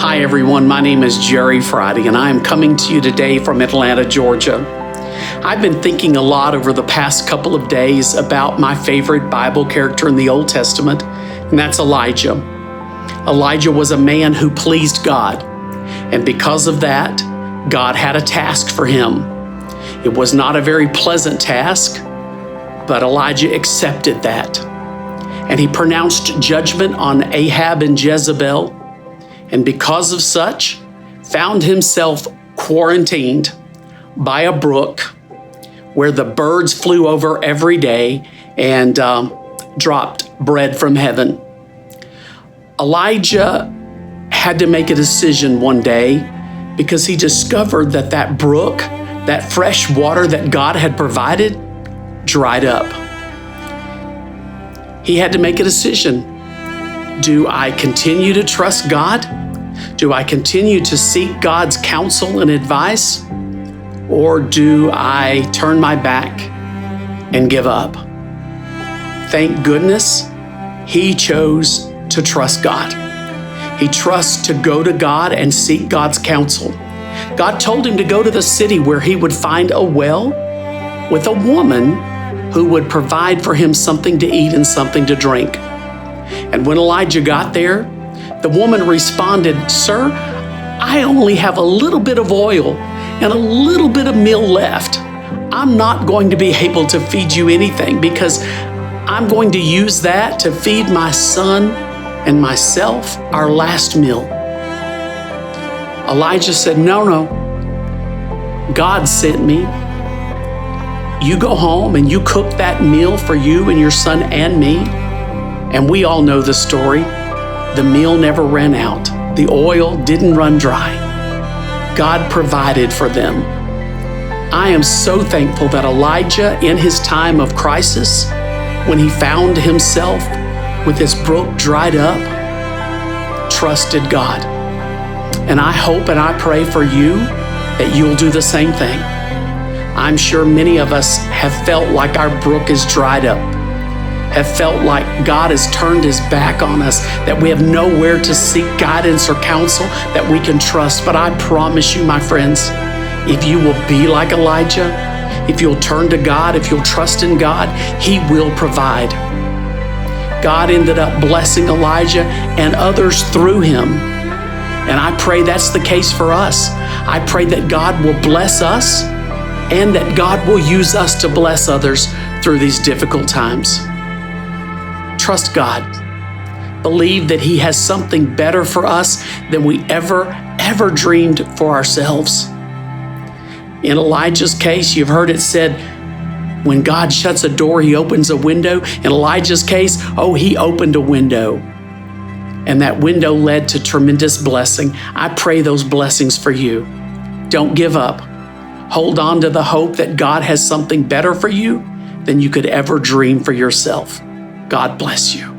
Hi everyone, my name is Jerry Friday and I am coming to you today from Atlanta, Georgia. I've been thinking a lot over the past couple of days about my favorite Bible character in the Old Testament, and that's Elijah. Elijah was a man who pleased God, and because of that, God had a task for him. It was not a very pleasant task, but Elijah accepted that. And he pronounced judgment on Ahab and Jezebel, and because of such, found himself quarantined by a brook where the birds flew over every day and dropped bread from heaven. Elijah had to make a decision one day because he discovered that that brook, that fresh water that God had provided, dried up. He had to make a decision. Do I continue to trust God? Do I continue to seek God's counsel and advice? Or do I turn my back and give up? Thank goodness he chose to trust God. He trusts to go to God and seek God's counsel. God told him to go to the city where he would find a well with a woman who would provide for him something to eat and something to drink. And when Elijah got there, the woman responded, "Sir, I only have a little bit of oil and a little bit of meal left. I'm not going to be able to feed you anything because I'm going to use that to feed my son and myself our last meal." Elijah said, No, God sent me. You go home and you cook that meal for you and your son and me. And we all know the story. The meal never ran out. The oil didn't run dry. God provided for them. I am so thankful that Elijah, in his time of crisis, when he found himself with his brook dried up, trusted God. And I hope and I pray for you that you'll do the same thing. I'm sure many of us have felt like our brook is dried up, have felt like God has turned his back on us, that we have nowhere to seek guidance or counsel that we can trust. But I promise you, my friends, if you will be like Elijah, if you'll turn to God, if you'll trust in God, he will provide. God ended up blessing Elijah and others through him. And I pray that's the case for us. I pray that God will bless us and that God will use us to bless others through these difficult times. Trust God. Believe that he has something better for us than we ever dreamed for ourselves. In Elijah's case, you've heard it said, when God shuts a door, he opens a window. In Elijah's case, he opened a window. And that window led to tremendous blessing. I pray those blessings for you. Don't give up. Hold on to the hope that God has something better for you than you could ever dream for yourself. God bless you.